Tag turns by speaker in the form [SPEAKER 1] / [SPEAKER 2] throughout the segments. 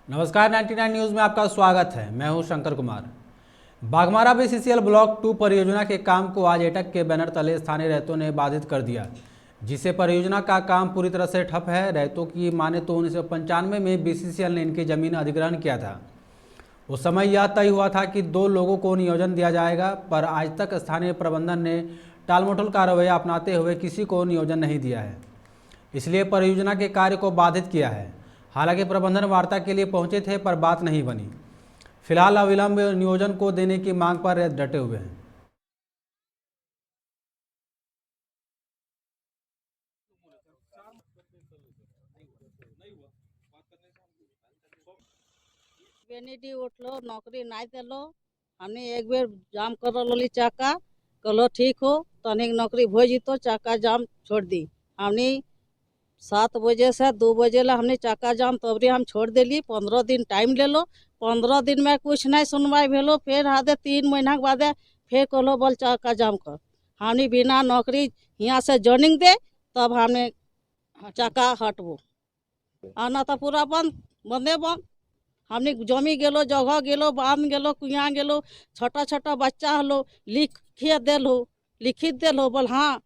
[SPEAKER 1] नमस्कार 99 न्यूज़ में आपका स्वागत है। मैं हूं शंकर कुमार। बाघमारा बीसीसीएल ब्लॉक 2 परियोजना के काम को आज एटक के बैनर तले स्थानीय रैयतों ने बाधित कर दिया, जिससे परियोजना का काम पूरी तरह से ठप है। रैयतों की माने तो 1995 में बीसीसीएल ने इनकी जमीन अधिग्रहण किया था। उस समय यह तय हुआ था कि 2 लोगों को नियोजन दिया जाएगा, पर आज तक स्थानीय प्रबंधन ने टालमटोल का रवैया अपनाते हुए किसी को नियोजन नहीं दिया है, इसलिए परियोजना के कार्य को बाधित किया है। हालांकि प्रबंधन वार्ता के लिए पहुंचे थे, पर बात नहीं बनी। फिलहाल अविलंब नियोजन को देने की मांग पर डटे हुए हैं।
[SPEAKER 2] बेनिडी उठलो नौकरी नहीं दिलो, हमने एक बेर जाम कर ली चाका, कलो ठीक हो तनिक नौकरी हो जीतो, चाका जाम छोड़ दी। हमने 7 बजे से 2 बजे ला हमने चाका जाम तबरी हम छोड़ दिली। 15 दिन टाइम ले लो, 15 दिन में कुछ नहीं सुनवाई भेलो। फिर आधे 3 महीना के बाद फिर कहलो बोल चाका जाम कर। हमने बिना नौकरी यहाँ से जॉइनिंग दे तब हमने चाका हटबो, आना तो पूरा बंदे बंद। हमने जमी गेलो, जगह गेलो, बांध गेलो, कुआ गेलो, छोटा छोटा बच्चा हलो लिखित देलो बोल हाँ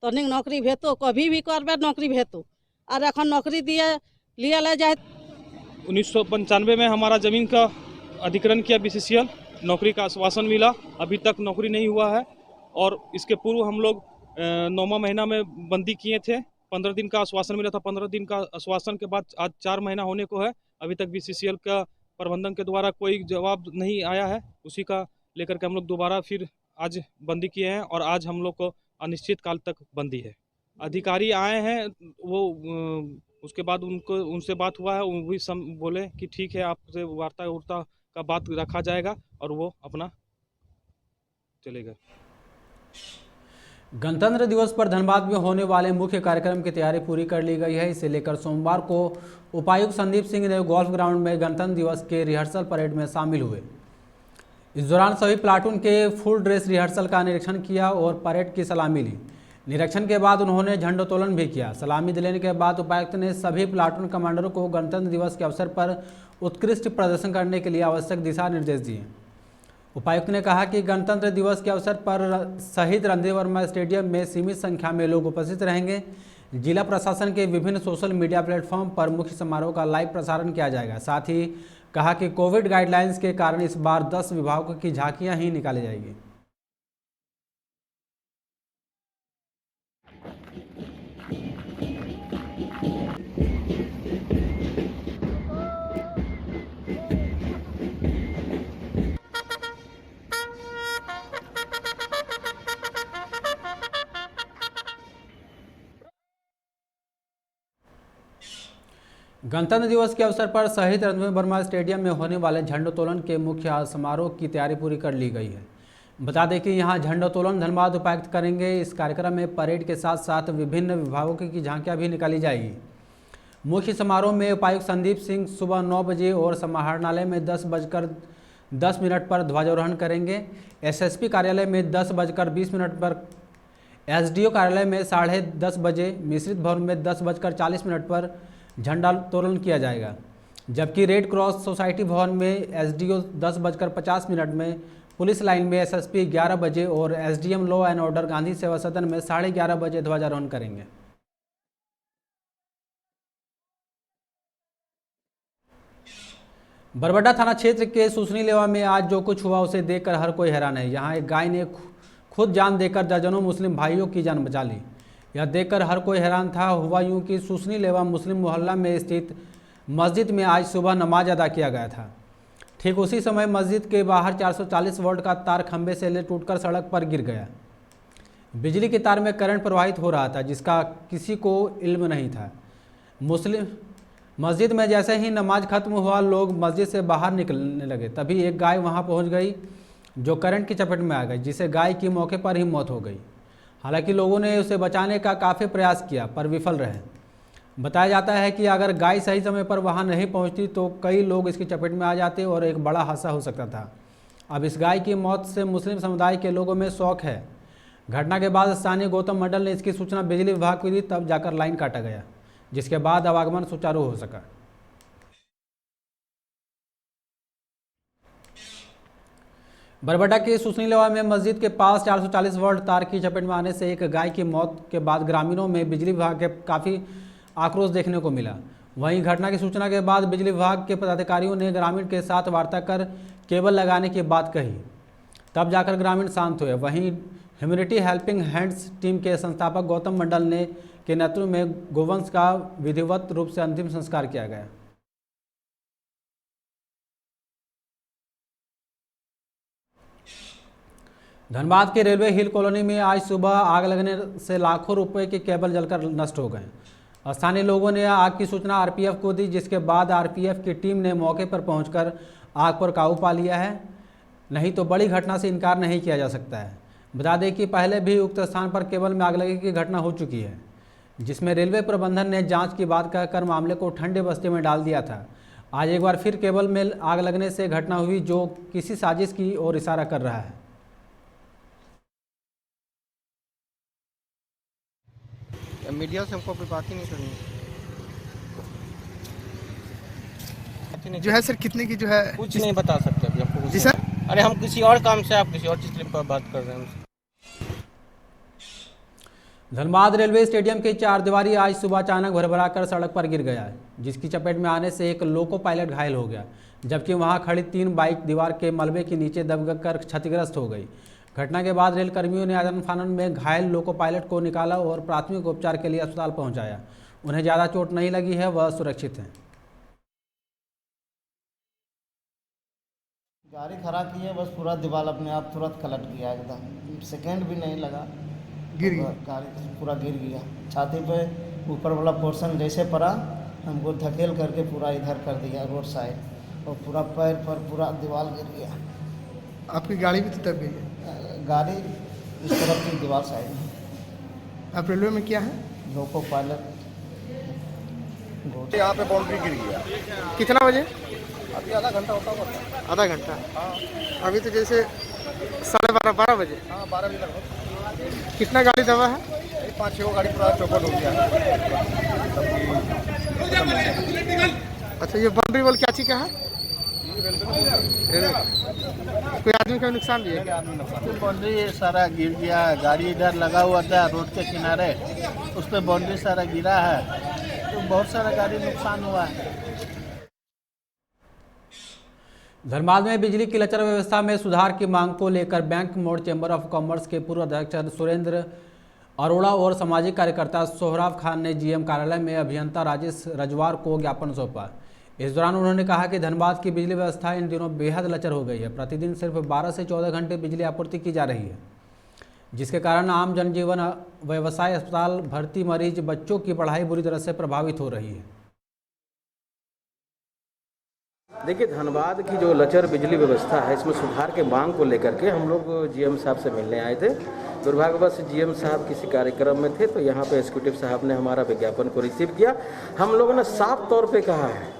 [SPEAKER 2] तनिक नौकरी भेतो, कभी भी करबे नौकरी भेतो। और एखन नौकरी दिए लिए ले जाए।
[SPEAKER 3] 1995 में हमारा ज़मीन का अधिग्रहण किया बीसीसीएल, नौकरी का आश्वासन मिला, अभी तक नौकरी नहीं हुआ है। और इसके पूर्व हम लोग 9वां महीना में बंदी किए थे। 15 दिन का आश्वासन मिला था। 15 दिन का आश्वासन के बाद आज 4 महीना होने को है, अभी तक बीसीसीएल का प्रबंधन के द्वारा कोई जवाब नहीं आया है। उसी का लेकर के हम लोग दोबारा फिर आज बंदी किए हैं और आज हम लोग को अनिश्चित काल तक बंदी है। अधिकारी आए हैं, वो उसके बाद उनसे बात हुआ है, वो भी बोले कि ठीक है आपसे वार्ता का बात रखा जाएगा और वो अपना चले गए।
[SPEAKER 1] गणतंत्र दिवस पर धनबाद में होने वाले मुख्य कार्यक्रम की तैयारी पूरी कर ली गई है। इसे लेकर सोमवार को उपायुक्त संदीप सिंह ने गोल्फ ग्राउंड में गणतंत्र दिवस के रिहर्सल परेड में शामिल हुए। इस दौरान सभी प्लाटून के फुल ड्रेस रिहर्सल का निरीक्षण किया और परेड की सलामी ली। निरीक्षण के बाद उन्होंने झंडोत्तोलन भी किया। सलामी दिलाने के बाद उपायुक्त ने सभी प्लाटून कमांडरों को गणतंत्र दिवस के अवसर पर उत्कृष्ट प्रदर्शन करने के लिए आवश्यक दिशा निर्देश दिए। उपायुक्त ने कहा कि गणतंत्र दिवस के अवसर पर शहीद रणधीर वर्मा स्टेडियम में सीमित संख्या में लोग उपस्थित रहेंगे। जिला प्रशासन के विभिन्न सोशल मीडिया प्लेटफॉर्म पर मुख्य समारोह का लाइव प्रसारण किया जाएगा। साथ ही कहा कि कोविड गाइडलाइंस के कारण इस बार 10 विभागों की झांकियां ही निकाली जाएगी। गणतंत्र दिवस के अवसर पर शहीद रणधीर वर्मा स्टेडियम में होने वाले झंडोत्तोलन के मुख्य समारोह की तैयारी पूरी कर ली गई है। बता दें कि यहां झंडोत्तोलन धनबाद उपायुक्त करेंगे। इस कार्यक्रम में परेड के साथ साथ विभिन्न विभागों की झांकियां भी निकाली जाएगी। मुख्य समारोह में उपायुक्त संदीप सिंह सुबह 9 बजे और समाहरणालय में 10:10 पर ध्वजारोहण करेंगे। एसएसपी कार्यालय में 10:20 पर, एसडीओ कार्यालय में 10:30 बजे, मिश्रित भवन में 10:40 पर झंडोत्तोलन किया जाएगा। जबकि रेड क्रॉस सोसाइटी भवन में एसडीओ 10:50 में, पुलिस लाइन में एसएसपी 11 बजे और SDM law and order Gandhi सेवा सदन में 11:30 बजे ध्वजारोहण करेंगे। बरबड्डा थाना क्षेत्र के सुसनीलेवा में आज जो कुछ हुआ उसे देखकर हर कोई हैरान है। यहाँ एक गाय ने खुद जान देकर दर्जनों मुस्लिम भाइयों की जान बचा ली। यह देखकर हर कोई हैरान था। हुआ यूं कि सुसनीलेवा मुस्लिम मोहल्ला में स्थित मस्जिद में आज सुबह नमाज अदा किया गया था। ठीक उसी समय मस्जिद के बाहर 440 वोल्ट का तार खंभे से टूटकर सड़क पर गिर गया। बिजली के तार में करंट प्रवाहित हो रहा था, जिसका किसी को इल्म नहीं था। मुस्लिम मस्जिद में जैसे ही नमाज खत्म हुआ, लोग मस्जिद से बाहर निकलने लगे। तभी एक गाय वहां पहुंच गई जो करंट की चपेट में आ गई, जिससे गाय की मौके पर ही मौत हो गई। हालांकि लोगों ने उसे बचाने का काफ़ी प्रयास किया पर विफल रहे। बताया जाता है कि अगर गाय सही समय पर वहां नहीं पहुंचती तो कई लोग इसकी चपेट में आ जाते और एक बड़ा हादसा हो सकता था। अब इस गाय की मौत से मुस्लिम समुदाय के लोगों में शौक है। घटना के बाद स्थानीय गौतम मंडल ने इसकी सूचना बिजली विभाग को दी, तब जाकर लाइन काटा गया, जिसके बाद आवागमन सुचारू हो सका। बरबड्डा के सुसनी लेवा में मस्जिद के पास 440 वोल्ट तार की चपेट में आने से एक गाय की मौत के बाद ग्रामीणों में बिजली विभाग के काफ़ी आक्रोश देखने को मिला। वहीं घटना की सूचना के बाद बिजली विभाग के पदाधिकारियों ने ग्रामीण के साथ वार्ता कर केबल लगाने की बात कही, तब जाकर ग्रामीण शांत हुए। वहीं ह्यूमैनिटी हेल्पिंग हैंड्स टीम के संस्थापक गौतम मंडल ने के नेतृत्व में गोवंश का विधिवत रूप से अंतिम संस्कार किया गया। धनबाद के रेलवे हिल कॉलोनी में आज सुबह आग लगने से लाखों रुपए के केबल जलकर नष्ट हो गए। स्थानीय लोगों ने आग की सूचना आरपीएफ को दी, जिसके बाद आरपीएफ की टीम ने मौके पर पहुंचकर आग पर काबू पा लिया है। नहीं तो बड़ी घटना से इनकार नहीं किया जा सकता है। बता दें कि पहले भी उक्त स्थान पर केबल में आग लगने की घटना हो चुकी है, जिसमें रेलवे प्रबंधन ने जाँच की बात कहकर मामले को ठंडे बस्ते में डाल दिया था। आज एक बार फिर केबल में आग लगने से घटना हुई, जो किसी साजिश की ओर इशारा कर रहा है।
[SPEAKER 4] मीडिया से हमको कोई बात ही नहीं करनी
[SPEAKER 5] जो है सर, कितने की जो है
[SPEAKER 4] कुछ नहीं बता सकते अभी हमको।
[SPEAKER 5] जी सर,
[SPEAKER 4] अरे हम किसी और काम से, आप किसी और चीज पर बात कर रहे हैं।
[SPEAKER 1] धनबाद रेलवे स्टेडियम के चार दीवारी आज सुबह अचानक भरभरा कर सड़क पर गिर गया, जिसकी चपेट में आने से एक लोको पायलट घायल हो गया, जबकि वहां खड़ी 3 बाइक दीवार के मलबे के नीचे दबकर क्षतिग्रस्त हो गई। घटना के बाद रेल कर्मियों ने आनन फानन में घायल लोको पायलट को निकाला और प्राथमिक उपचार के लिए अस्पताल पहुंचाया। उन्हें ज़्यादा चोट नहीं लगी है, वह सुरक्षित हैं।
[SPEAKER 6] गाड़ी खड़ा की है, बस पूरा दीवार अपने आप तुरंत कलट गया, एकदम सेकंड भी नहीं लगा,
[SPEAKER 5] गिर गया।
[SPEAKER 6] गाड़ी पूरा गिर गया। छाती पे ऊपर वाला पोर्शन जैसे पड़ा, हमको धकेल करके पूरा इधर कर दिया रोड साइड, और पूरा पैर पर पूरा दीवार गिर गया।
[SPEAKER 5] आपकी गाड़ी भी तो दब गई है।
[SPEAKER 6] गाड़ी इस तरफ की दीवार साइड में।
[SPEAKER 5] आप रेलवे में क्या है?
[SPEAKER 6] Loco pilot.
[SPEAKER 7] यहाँ पे बाउंड्री गिर गया।
[SPEAKER 5] कितना बजे?
[SPEAKER 7] अभी आधा घंटा होता हुआ।
[SPEAKER 5] आधा घंटा। अभी तो जैसे 12:30 बजे।
[SPEAKER 7] हाँ 12 बजे लगभग।
[SPEAKER 5] कितना गाड़ी दबा है?
[SPEAKER 7] 5-6 गाड़ी पूरा चौपट हो गया।
[SPEAKER 5] अच्छा, ये बाउंड्री वॉल क्या चीज का है? कोई आदमी का नुकसान भी है?
[SPEAKER 6] बाउंड्री सारा गिर गया है, गाड़ी इधर लगा हुआ था रोड के किनारे, उस पर बाउंड्री सारा गिरा है, तो बहुत सारा गाड़ी नुकसान हुआ है।
[SPEAKER 1] धनबाद में बिजली की लचर व्यवस्था में सुधार की मांग को लेकर बैंक मोड़ चैम्बर ऑफ कॉमर्स के पूर्व अध्यक्ष सुरेंद्र अरोड़ा और सामाजिक कार्यकर्ता सोहराब खान ने जीएम कार्यालय में अभियंता राजेश रजवार को ज्ञापन सौंपा। इस दौरान उन्होंने कहा कि धनबाद की बिजली व्यवस्था इन दिनों बेहद लचर हो गई है। प्रतिदिन सिर्फ 12 से 14 घंटे बिजली आपूर्ति की जा रही है, जिसके कारण आम जनजीवन, व्यवसाय, अस्पताल भर्ती, मरीज, बच्चों की पढ़ाई बुरी तरह से प्रभावित हो रही है।
[SPEAKER 8] देखिए, धनबाद की जो लचर बिजली व्यवस्था है, इसमें सुधार के मांग को लेकर के हम लोग जीएम साहब से मिलने आए थे। दुर्भाग्यवश जीएम साहब किसी कार्यक्रम में थे, तो यहाँ पे एग्जीक्यूटिव साहब ने हमारा विज्ञापन को रिसीव किया। हम लोगों ने साफ तौर पे कहा है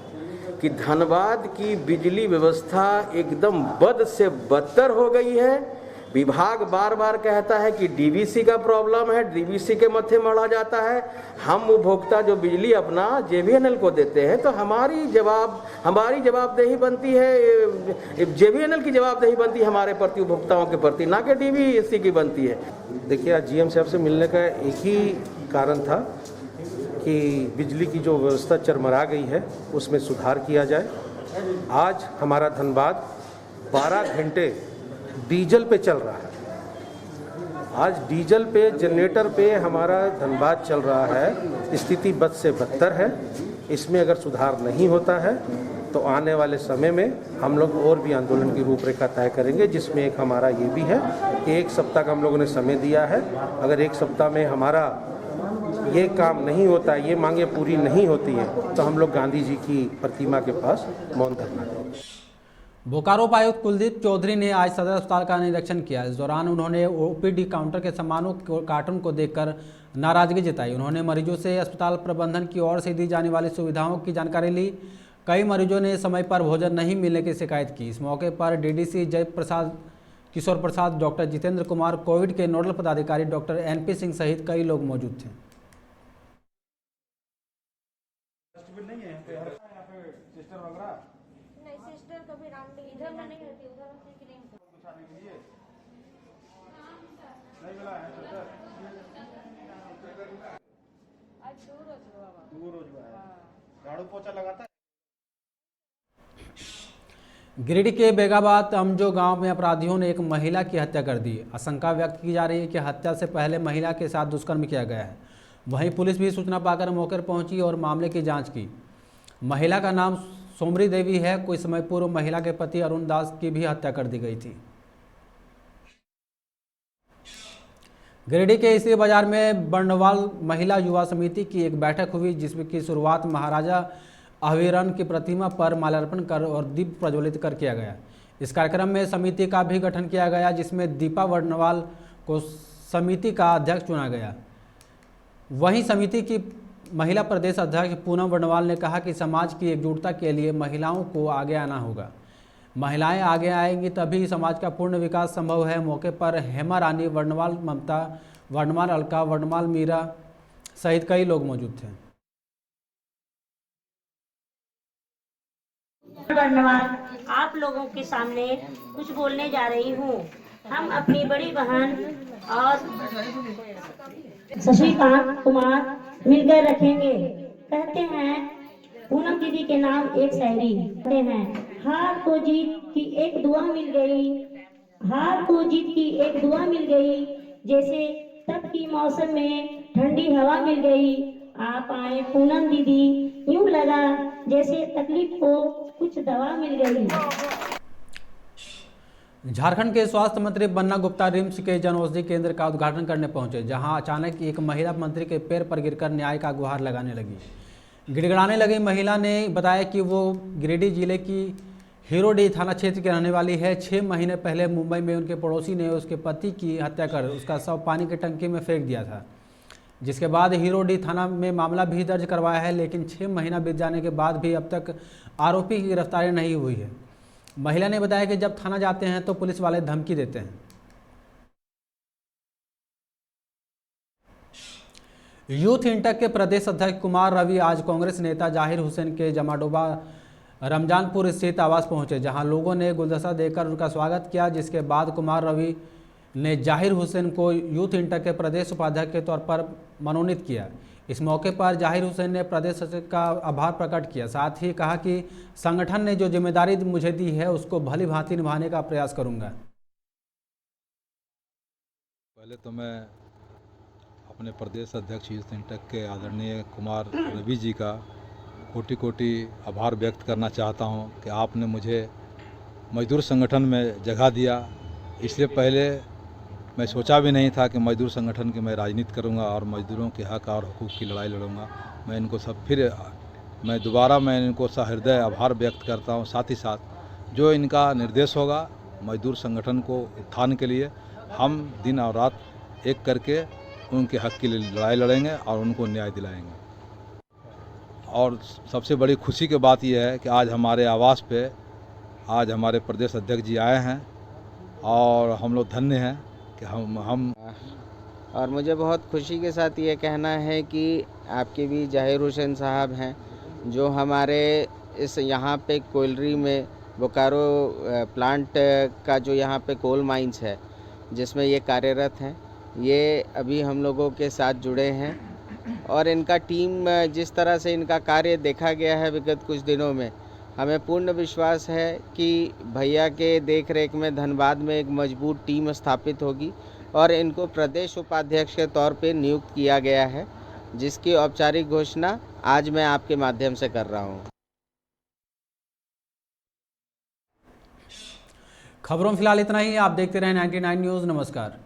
[SPEAKER 8] कि धनबाद की बिजली व्यवस्था एकदम बद से बदतर हो गई है। विभाग बार बार कहता है कि डीवीसी का प्रॉब्लम है, डीवीसी के मत्थे मढ़ा जाता है। हम उपभोक्ता जो बिजली अपना जेवीएनएल को देते हैं, तो हमारी जवाबदेही बनती है, जेवीएनएल की जवाबदेही बनती है हमारे प्रति, उपभोक्ताओं के प्रति, ना कि डीवीसी की बनती है।
[SPEAKER 9] देखिए, आज जीएम साहब से मिलने का एक ही कारण था कि बिजली की जो व्यवस्था चरमरा गई है उसमें सुधार किया जाए। आज हमारा धनबाद 12 घंटे डीजल पे चल रहा है। आज डीजल पे, जनरेटर पे हमारा धनबाद चल रहा है। स्थिति बद से बदतर है। इसमें अगर सुधार नहीं होता है तो आने वाले समय में हम लोग और भी आंदोलन की रूपरेखा तय करेंगे, जिसमें एक हमारा ये भी है कि 1 सप्ताह का हम लोगों ने समय दिया है। अगर 1 सप्ताह में हमारा ये काम नहीं होता है, ये मांगे पूरी नहीं होती हैं, तो हम लोग गांधी जी की प्रतिमा के पास मौन धरना देंगे।
[SPEAKER 1] बोकारो उपायुक्त कुलदीप चौधरी ने आज सदर अस्पताल का निरीक्षण किया। इस दौरान उन्होंने ओपीडी काउंटर के सामानों कार्टून को देखकर नाराजगी जताई। उन्होंने मरीजों से अस्पताल प्रबंधन की ओर से दी जाने वाली सुविधाओं की जानकारी ली। कई मरीजों ने समय पर भोजन नहीं मिलने की शिकायत की। इस मौके पर डीडीसी जय प्रसाद, किशोर प्रसाद, डॉक्टर जितेंद्र कुमार, कोविड के नोडल पदाधिकारी डॉक्टर एनपी सिंह सहित कई लोग मौजूद थे।
[SPEAKER 7] झाड़ू पोछा लगाता है।
[SPEAKER 1] गिरिडीह के बेगाबाद अमजो गांव में अपराधियों ने एक महिला की हत्या कर दी। आशंका व्यक्त की जा रही है कि हत्या से पहले महिला के साथ दुष्कर्म किया गया है। वहीं पुलिस भी सूचना पाकर मौके पर पहुंची और मामले की जांच की। महिला का नाम सोमरी देवी है। कुछ समय पूर्व महिला के पति अरुण दास की भी हत्या कर दी गई थी। गिरिडीह के इसी बाजार में बर्नवाल महिला युवा समिति की एक बैठक हुई, जिसमें की शुरुआत महाराजा अहिरन की प्रतिमा पर माल्यार्पण कर और दीप प्रज्वलित कर किया गया। इस कार्यक्रम में समिति का भी गठन किया गया, जिसमें दीपा बर्नवाल को समिति का अध्यक्ष चुना गया। वहीं समिति की महिला प्रदेश अध्यक्ष पूनम बर्नवाल ने कहा कि समाज की एकजुटता के लिए महिलाओं को आगे आना होगा। महिलाएं आगे आएंगी तभी समाज का पूर्ण विकास संभव है। मौके पर हेमा रानी वर्णवाल, ममता वर्णवाल, अलका वर्णवाल, मीरा सहित कई लोग मौजूद थे।
[SPEAKER 10] वर्णवाल आप लोगों के सामने कुछ बोलने जा रही हूँ। हम अपनी बड़ी बहन और शशिकांत कुमार मिलकर रखेंगे। कहते हैं पूनम दीदी के नाम एक शायरी कहते हैं, हार को जीत की एक दुआ मिल गई, हार को जीत की एक दुआ मिल गई, जैसे तब की मौसम में ठंडी हवा मिल गई। आप आए पूनम दीदी, यूं लगा जैसे तकलीफ को कुछ दवा मिल गई।
[SPEAKER 1] झारखंड के स्वास्थ्य मंत्री बन्ना गुप्ता रिम्स के जन औषधि केंद्र का उद्घाटन करने पहुंचे, जहां अचानक एक महिला मंत्री के पैर पर गिरकर न्याय का गुहार लगाने लगी। गिड़गिड़ाने लगी महिला ने बताया कि वो गिरिडीह जिले की हीरोडीह थाना क्षेत्र की रहने वाली है। 6 महीने पहले मुंबई में उनके पड़ोसी ने उसके पति की हत्या कर उसका शव पानी की टंकी में फेंक दिया था, जिसके बाद हीरोडीह थाना में मामला भी दर्ज करवाया है। लेकिन 6 महीना बीत जाने के बाद भी अब तक आरोपी की गिरफ्तारी नहीं हुई है। महिला ने बताया कि जब थाना जाते हैं तो पुलिस वाले धमकी देते हैं। यूथ इंटक के प्रदेश अध्यक्ष कुमार रवि आज कांग्रेस नेता जाहिर हुसैन के जमाडोबा रमजानपुर स्थित आवास पहुंचे, जहां लोगों ने गुलदस्ता देकर उनका स्वागत किया। जिसके बाद कुमार रवि ने जाहिर हुसैन को यूथ इंटक के प्रदेश उपाध्यक्ष के तौर पर मनोनीत किया। इस मौके पर जाहिर हुसैन ने प्रदेश सचिव का आभार प्रकट किया। साथ ही कहा कि संगठन ने जो जिम्मेदारी मुझे दी है उसको भली भांति निभाने का प्रयास करूंगा।
[SPEAKER 11] पहले तो मैं अपने प्रदेश अध्यक्ष यूथ इंटक के आदरणीय कुमार रवि जी का कोटि कोटि आभार व्यक्त करना चाहता हूं कि आपने मुझे मजदूर संगठन में जगह दिया। इसलिए पहले मैं सोचा भी नहीं था कि मजदूर संगठन की मैं राजनीति करूंगा और मजदूरों के हक और हुकूक की लड़ाई लड़ूंगा। मैं इनको सब मैं दोबारा इनको सहृदय आभार व्यक्त करता हूं। साथ ही साथ जो इनका निर्देश होगा मजदूर संगठन को उत्थान के लिए हम दिन और रात एक करके उनके हक के लिए लड़ाई लड़ेंगे और उनको न्याय दिलाएंगे। और सबसे बड़ी खुशी की बात यह है कि आज हमारे आवास पे आज हमारे प्रदेश अध्यक्ष जी आए हैं और हम लोग धन्य हैं कि हम
[SPEAKER 12] और मुझे बहुत खुशी के साथ ये कहना है कि आपके भी जाहिर हुसैन साहब हैं जो हमारे इस यहाँ पे कोयलरी में बोकारो प्लांट का जो यहाँ पे कोल माइंस है जिसमें ये कार्यरत हैं, ये अभी हम लोगों के साथ जुड़े हैं और इनका टीम जिस तरह से इनका कार्य देखा गया है विगत कुछ दिनों में, हमें पूर्ण विश्वास है कि भैया के देख रेख में धनबाद में एक मजबूत टीम स्थापित होगी और इनको प्रदेश उपाध्यक्ष के तौर पे नियुक्त किया गया है, जिसकी औपचारिक घोषणा आज मैं आपके माध्यम से कर रहा हूँ।
[SPEAKER 1] खबरों में फिलहाल इतना ही। आप देखते रहें 99 न्यूज़। नमस्कार।